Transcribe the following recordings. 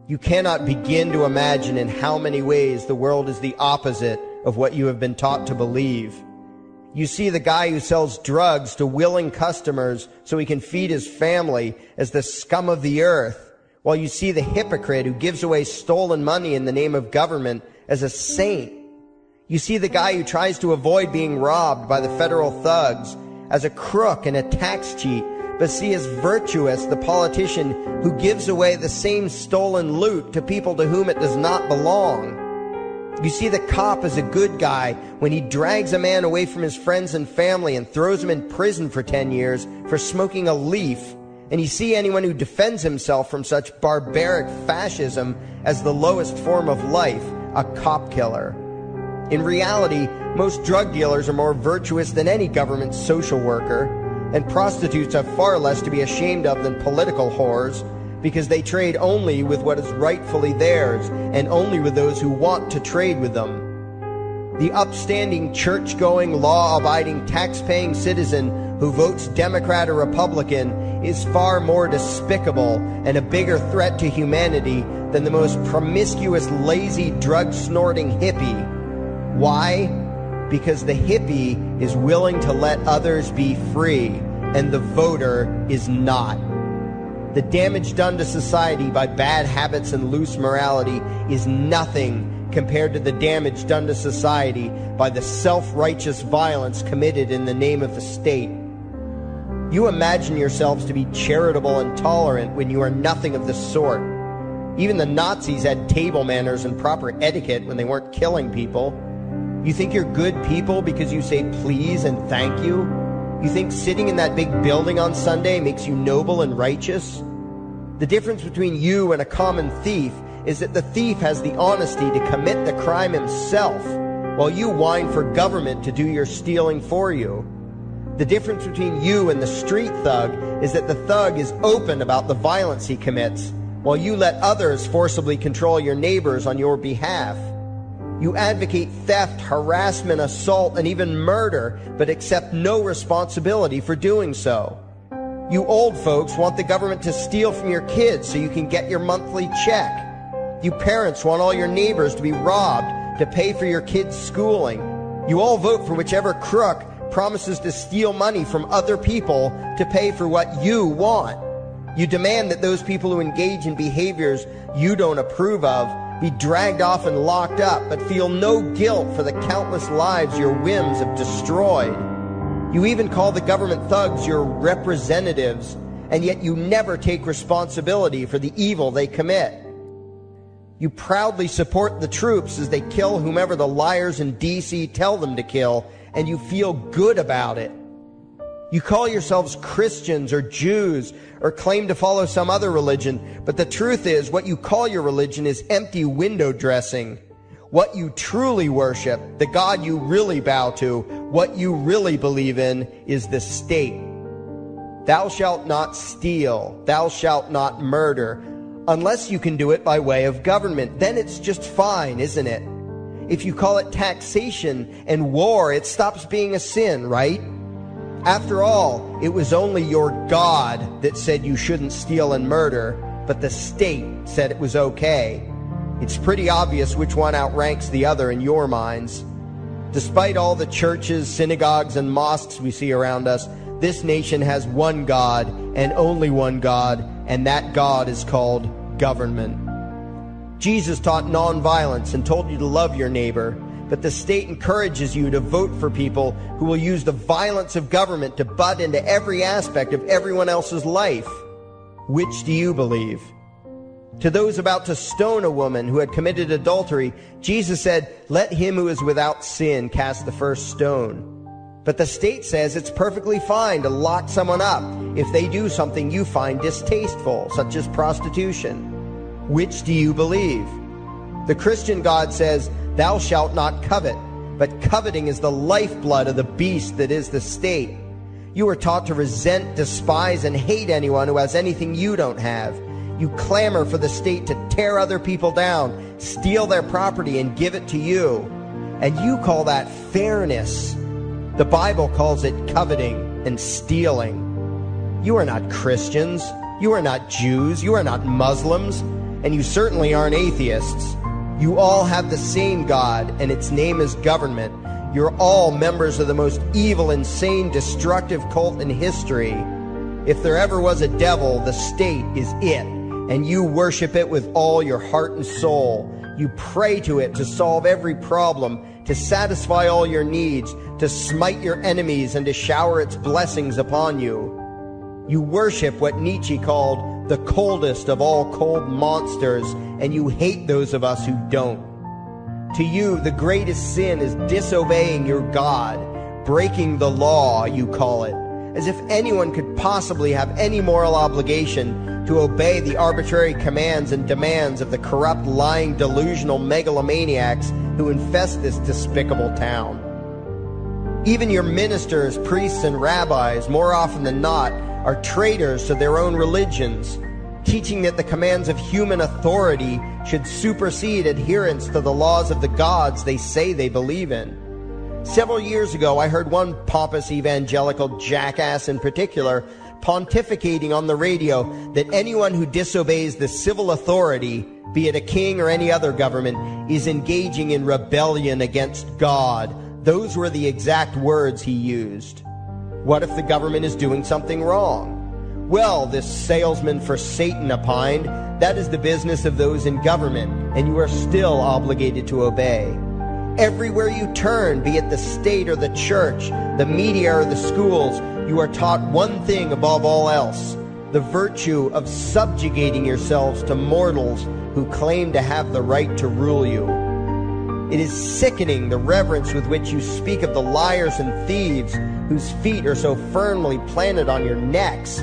You cannot begin to imagine in how many ways the world is the opposite of what you have been taught to believe. You see the guy who sells drugs to willing customers so he can feed his family as the scum of the earth, while you see the hypocrite who gives away stolen money in the name of government as a saint. You see the guy who tries to avoid being robbed by the federal thugs as a crook and a tax cheat, but see as virtuous the politician who gives away the same stolen loot to people to whom it does not belong. You see the cop as a good guy when he drags a man away from his friends and family and throws him in prison for 10 years for smoking a leaf, and you see anyone who defends himself from such barbaric fascism as the lowest form of life, a cop killer. In reality, most drug dealers are more virtuous than any government social worker, and prostitutes have far less to be ashamed of than political whores, because they trade only with what is rightfully theirs, and only with those who want to trade with them. The upstanding, church-going, law-abiding, tax-paying citizen who votes Democrat or Republican is far more despicable and a bigger threat to humanity than the most promiscuous, lazy, drug-snorting hippie. Why? Because the hippie is willing to let others be free, and the voter is not. The damage done to society by bad habits and loose morality is nothing compared to the damage done to society by the self-righteous violence committed in the name of the state. You imagine yourselves to be charitable and tolerant when you are nothing of the sort. Even the Nazis had table manners and proper etiquette when they weren't killing people. You think you're good people because you say please and thank you? You think sitting in that big building on Sunday makes you noble and righteous? The difference between you and a common thief is that the thief has the honesty to commit the crime himself, while you whine for government to do your stealing for you. The difference between you and the street thug is that the thug is open about the violence he commits, while you let others forcibly control your neighbors on your behalf. You advocate theft, harassment, assault, and even murder, but accept no responsibility for doing so. You old folks want the government to steal from your kids so you can get your monthly check. You parents want all your neighbors to be robbed to pay for your kids' schooling. You all vote for whichever crook promises to steal money from other people to pay for what you want. You demand that those people who engage in behaviors you don't approve of be dragged off and locked up, but feel no guilt for the countless lives your whims have destroyed. You even call the government thugs your representatives, and yet you never take responsibility for the evil they commit. You proudly support the troops as they kill whomever the liars in D.C. tell them to kill, and you feel good about it. You call yourselves Christians or Jews or claim to follow some other religion, but the truth is what you call your religion is empty window dressing. What you truly worship, the God you really bow to, what you really believe in is the state. Thou shalt not steal, thou shalt not murder, unless you can do it by way of government. Then it's just fine, isn't it? If you call it taxation and war, it stops being a sin, right? After all, it was only your God that said you shouldn't steal and murder, but the state said it was okay. It's pretty obvious which one outranks the other in your minds. Despite all the churches, synagogues, and mosques we see around us, this nation has one God and only one God, and that God is called government. Jesus taught nonviolence and told you to love your neighbor, but the state encourages you to vote for people who will use the violence of government to butt into every aspect of everyone else's life. Which do you believe? To those about to stone a woman who had committed adultery, Jesus said, "Let him who is without sin cast the first stone." But the state says it's perfectly fine to lock someone up if they do something you find distasteful, such as prostitution. Which do you believe? The Christian God says, "Thou shalt not covet," but coveting is the lifeblood of the beast that is the state. You are taught to resent, despise, and hate anyone who has anything you don't have. You clamor for the state to tear other people down, steal their property, and give it to you. And you call that fairness. The Bible calls it coveting and stealing. You are not Christians. You are not Jews. You are not Muslims. and you certainly aren't atheists. You all have the same God, and its name is government. You're all members of the most evil, insane, destructive cult in history. If there ever was a devil, the state is it, and you worship it with all your heart and soul. You pray to it to solve every problem, to satisfy all your needs, to smite your enemies, and to shower its blessings upon you. You worship what Nietzsche called the coldest of all cold monsters, and you hate those of us who don't. To you, the greatest sin is disobeying your God, breaking the law, you call it, as if anyone could possibly have any moral obligation to obey the arbitrary commands and demands of the corrupt, lying, delusional megalomaniacs who infest this despicable town. Even your ministers, priests, and rabbis, more often than not, are traitors to their own religions, teaching that the commands of human authority should supersede adherence to the laws of the gods they say they believe in. Several years ago, I heard one pompous evangelical jackass in particular pontificating on the radio that anyone who disobeys the civil authority, be it a king or any other government, is engaging in rebellion against God. Those were the exact words he used. What if the government is doing something wrong? Well, this salesman for Satan opined, that is the business of those in government, and you are still obligated to obey. Everywhere you turn, be it the state or the church, the media or the schools, you are taught one thing above all else, the virtue of subjugating yourselves to mortals who claim to have the right to rule you. It is sickening the reverence with which you speak of the liars and thieves whose feet are so firmly planted on your necks.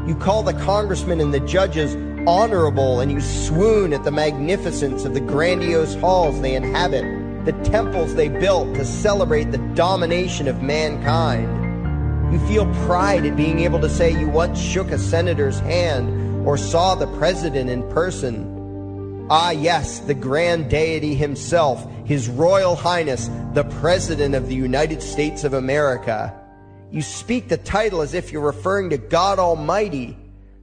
You call the congressmen and the judges honorable, and you swoon at the magnificence of the grandiose halls they inhabit, the temples they built to celebrate the domination of mankind. You feel pride at being able to say you once shook a senator's hand or saw the president in person. Ah, yes, the grand deity himself, His Royal Highness, the President of the United States of America. You speak the title as if you're referring to God Almighty.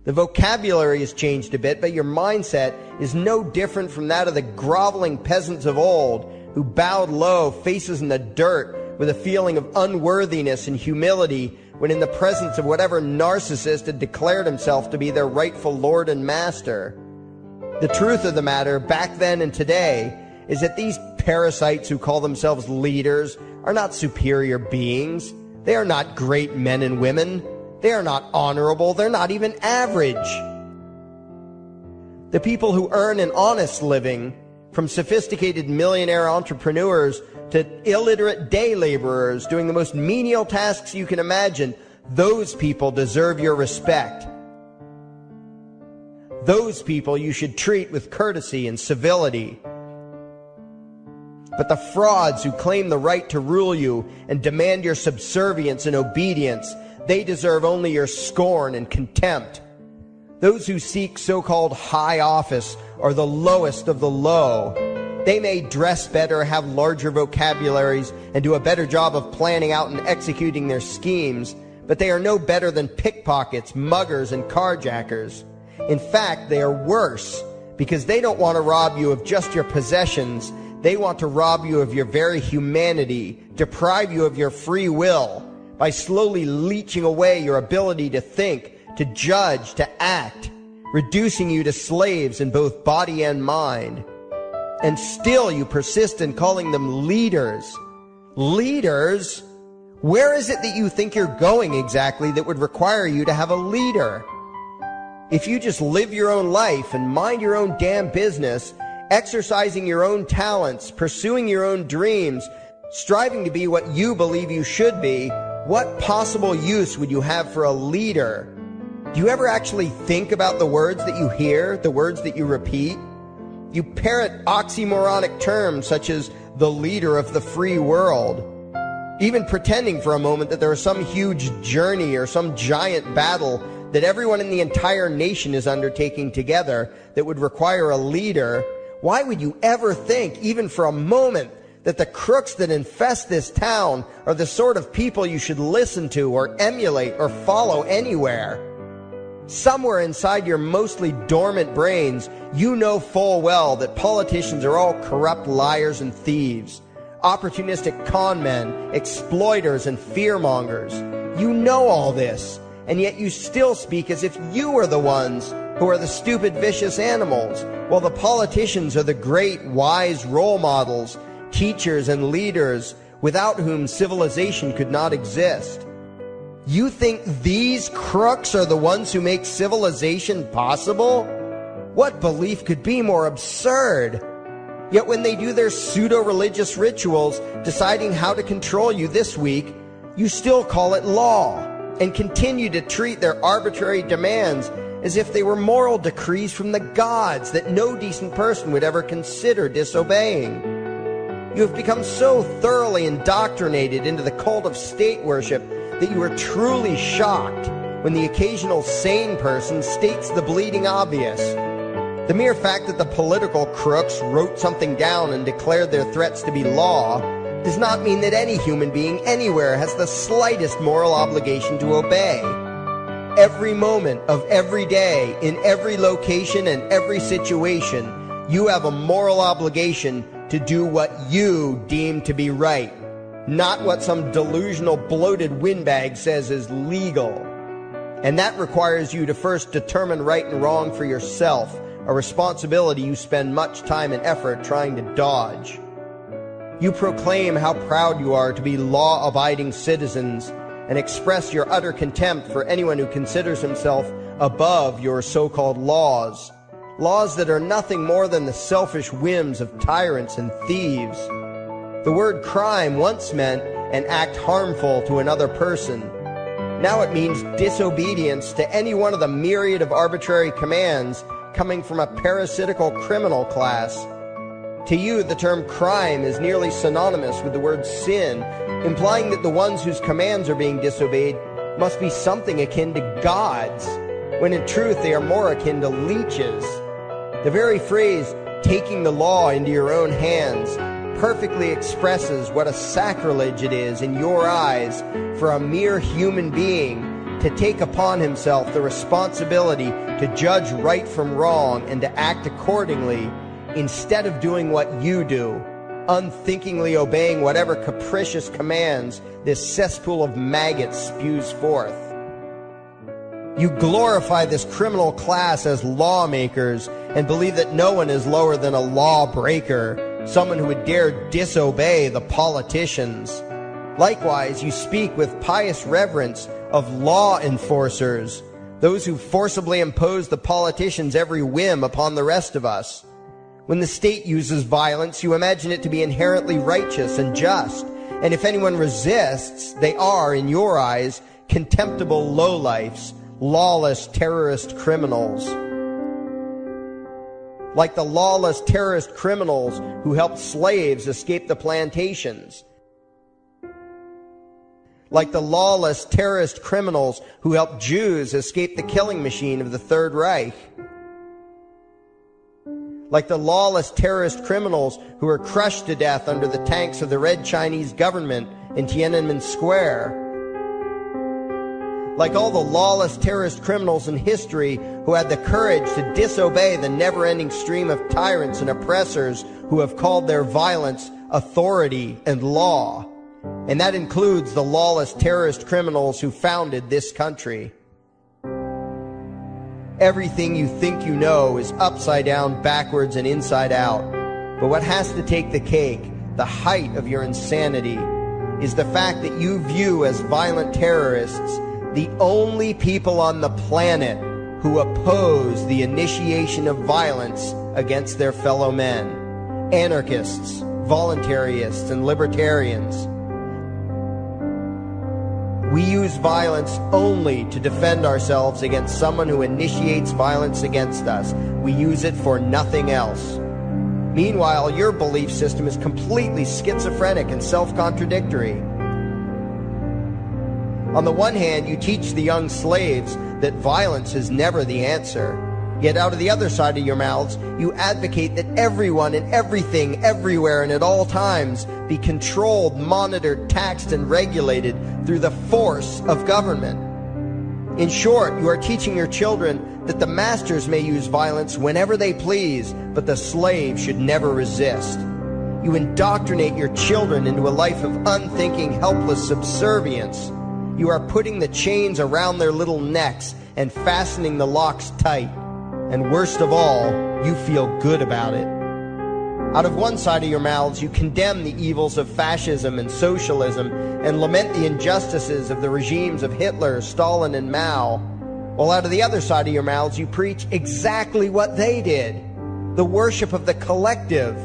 The vocabulary has changed a bit, but your mindset is no different from that of the groveling peasants of old who bowed low, faces in the dirt, with a feeling of unworthiness and humility when in the presence of whatever narcissist had declared himself to be their rightful lord and master. The truth of the matter, back then and today, is that these parasites who call themselves leaders are not superior beings. They are not great men and women. They are not honorable. They're not even average. The people who earn an honest living, from sophisticated millionaire entrepreneurs to illiterate day laborers doing the most menial tasks you can imagine, those people deserve your respect. Those people you should treat with courtesy and civility. But the frauds who claim the right to rule you and demand your subservience and obedience, they deserve only your scorn and contempt. Those who seek so-called high office are the lowest of the low. They may dress better, have larger vocabularies, and do a better job of planning out and executing their schemes, but they are no better than pickpockets, muggers, and carjackers. In fact, they are worse, because they don't want to rob you of just your possessions. They want to rob you of your very humanity, deprive you of your free will, by slowly leeching away your ability to think, to judge, to act, reducing you to slaves in both body and mind. And still you persist in calling them leaders. Leaders? Where is it that you think you're going exactly that would require you to have a leader? If you just live your own life and mind your own damn business, exercising your own talents, pursuing your own dreams, striving to be what you believe you should be, what possible use would you have for a leader? Do you ever actually think about the words that you hear, the words that you repeat? You parrot oxymoronic terms such as the leader of the free world, even pretending for a moment that there is some huge journey or some giant battle that everyone in the entire nation is undertaking together that would require a leader. Why would you ever think, even for a moment, that the crooks that infest this town are the sort of people you should listen to or emulate or follow anywhere? Somewhere inside your mostly dormant brains, you know full well that politicians are all corrupt liars and thieves, opportunistic con men, exploiters, and fearmongers. You know all this, and yet you still speak as if you are the ones who are the stupid, vicious animals, while the politicians are the great, wise role models, teachers, and leaders without whom civilization could not exist. You think these crooks are the ones who make civilization possible? What belief could be more absurd? Yet when they do their pseudo-religious rituals deciding how to control you this week, you still call it law and continue to treat their arbitrary demands as if they were moral decrees from the gods that no decent person would ever consider disobeying. You have become so thoroughly indoctrinated into the cult of state worship that you are truly shocked when the occasional sane person states the bleeding obvious. The mere fact that the political crooks wrote something down and declared their threats to be law does not mean that any human being anywhere has the slightest moral obligation to obey. Every moment of every day, in every location and every situation, you have a moral obligation to do what you deem to be right, not what some delusional bloated windbag says is legal. And that requires you to first determine right and wrong for yourself, a responsibility you spend much time and effort trying to dodge. You proclaim how proud you are to be law-abiding citizens and express your utter contempt for anyone who considers himself above your so-called laws, laws that are nothing more than the selfish whims of tyrants and thieves. The word crime once meant an act harmful to another person. Now it means disobedience to any one of the myriad of arbitrary commands coming from a parasitical criminal class. To you, the term crime is nearly synonymous with the word sin, implying that the ones whose commands are being disobeyed must be something akin to gods, when in truth they are more akin to leeches. The very phrase, taking the law into your own hands, perfectly expresses what a sacrilege it is in your eyes for a mere human being to take upon himself the responsibility to judge right from wrong and to act accordingly, instead of doing what you do, unthinkingly obeying whatever capricious commands this cesspool of maggots spews forth. You glorify this criminal class as lawmakers and believe that no one is lower than a lawbreaker, someone who would dare disobey the politicians. Likewise, you speak with pious reverence of law enforcers, those who forcibly impose the politicians' every whim upon the rest of us. When the state uses violence, you imagine it to be inherently righteous and just, and if anyone resists, they are, in your eyes, contemptible lowlifes, lawless terrorist criminals. Like the lawless terrorist criminals who helped slaves escape the plantations. Like the lawless terrorist criminals who helped Jews escape the killing machine of the Third Reich. Like the lawless terrorist criminals who were crushed to death under the tanks of the Red Chinese government in Tiananmen Square. Like all the lawless terrorist criminals in history who had the courage to disobey the never-ending stream of tyrants and oppressors who have called their violence authority and law. And that includes the lawless terrorist criminals who founded this country. Everything you think you know is upside down, backwards, and inside out. But what has to take the cake, the height of your insanity, is the fact that you view as violent terrorists the only people on the planet who oppose the initiation of violence against their fellow men. Anarchists, voluntarists, and libertarians. We use violence only to defend ourselves against someone who initiates violence against us. We use it for nothing else. Meanwhile, your belief system is completely schizophrenic and self-contradictory. On the one hand, you teach the young slaves that violence is never the answer. Yet out of the other side of your mouths, you advocate that everyone and everything, everywhere and at all times be controlled, monitored, taxed, and regulated through the force of government. In short, you are teaching your children that the masters may use violence whenever they please, but the slave should never resist. You indoctrinate your children into a life of unthinking, helpless subservience. You are putting the chains around their little necks and fastening the locks tight. And worst of all, you feel good about it. Out of one side of your mouths, you condemn the evils of fascism and socialism and lament the injustices of the regimes of Hitler, Stalin, and Mao. While out of the other side of your mouths, you preach exactly what they did. The worship of the collective,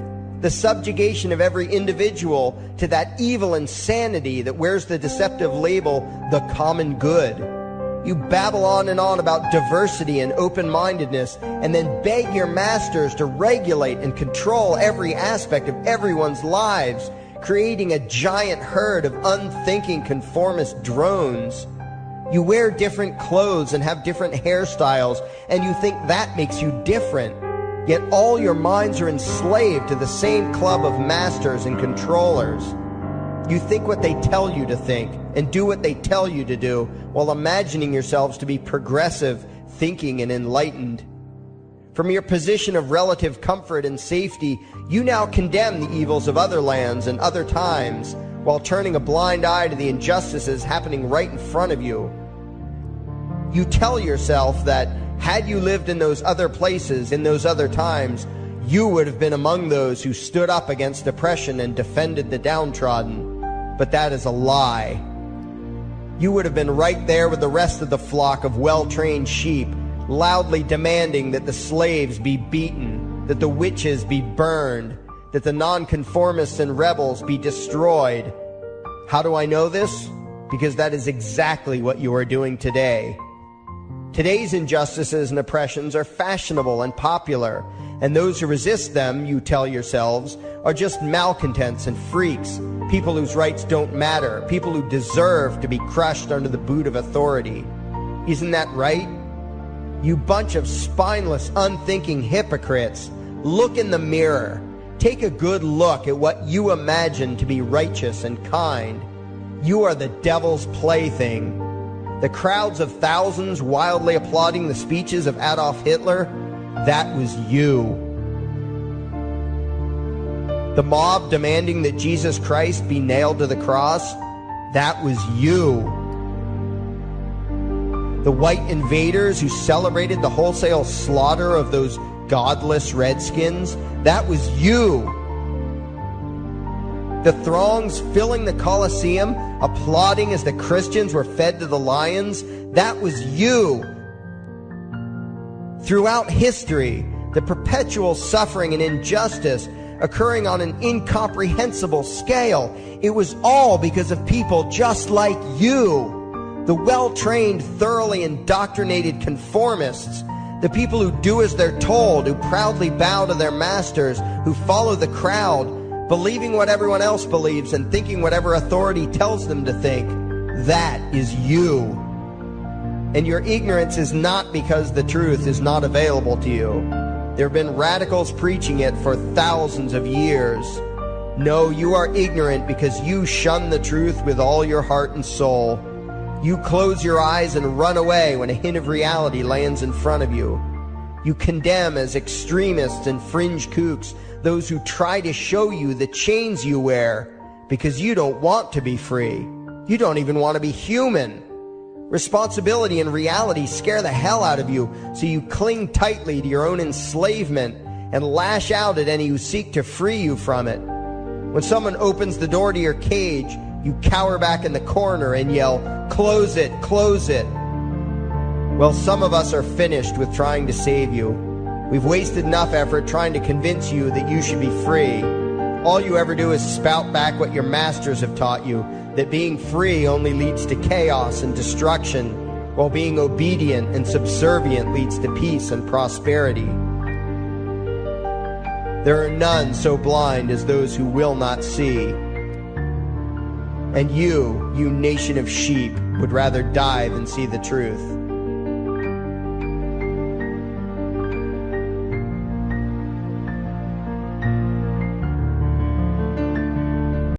the subjugation of every individual to that evil insanity that wears the deceptive label, the common good. You babble on and on about diversity and open-mindedness, and then beg your masters to regulate and control every aspect of everyone's lives, creating a giant herd of unthinking conformist drones. You wear different clothes and have different hairstyles, and you think that makes you different. Yet all your minds are enslaved to the same club of masters and controllers. You think what they tell you to think and do what they tell you to do while imagining yourselves to be progressive, thinking, and enlightened. From your position of relative comfort and safety, you now condemn the evils of other lands and other times while turning a blind eye to the injustices happening right in front of you. You tell yourself that had you lived in those other places, in those other times, you would have been among those who stood up against oppression and defended the downtrodden. But that is a lie. You would have been right there with the rest of the flock of well-trained sheep, loudly demanding that the slaves be beaten, that the witches be burned, that the nonconformists and rebels be destroyed. How do I know this? Because that is exactly what you are doing today. Today's injustices and oppressions are fashionable and popular, and those who resist them, you tell yourselves, are just malcontents and freaks, people whose rights don't matter, people who deserve to be crushed under the boot of authority. Isn't that right? You bunch of spineless, unthinking hypocrites, look in the mirror. Take a good look at what you imagine to be righteous and kind. You are the devil's plaything. The crowds of thousands wildly applauding the speeches of Adolf Hitler, that was you. The mob demanding that Jesus Christ be nailed to the cross, that was you. The white invaders who celebrated the wholesale slaughter of those godless redskins, that was you. The throngs filling the Colosseum, applauding as the Christians were fed to the lions, that was you. Throughout history, the perpetual suffering and injustice occurring on an incomprehensible scale, it was all because of people just like you, the well-trained, thoroughly indoctrinated conformists, the people who do as they're told, who proudly bow to their masters, who follow the crowd, believing what everyone else believes and thinking whatever authority tells them to think. That is you. And your ignorance is not because the truth is not available to you. There have been radicals preaching it for thousands of years. No, you are ignorant because you shun the truth with all your heart and soul. You close your eyes and run away when a hint of reality lands in front of you. You condemn as extremists and fringe kooks those who try to show you the chains you wear because you don't want to be free. You don't even want to be human. Responsibility and reality scare the hell out of you, so you cling tightly to your own enslavement and lash out at any who seek to free you from it. When someone opens the door to your cage, you cower back in the corner and yell, "Close it, close it." Well, some of us are finished with trying to save you. We've wasted enough effort trying to convince you that you should be free. All you ever do is spout back what your masters have taught you, that being free only leads to chaos and destruction, while being obedient and subservient leads to peace and prosperity. There are none so blind as those who will not see. And you nation of sheep, would rather die than see the truth.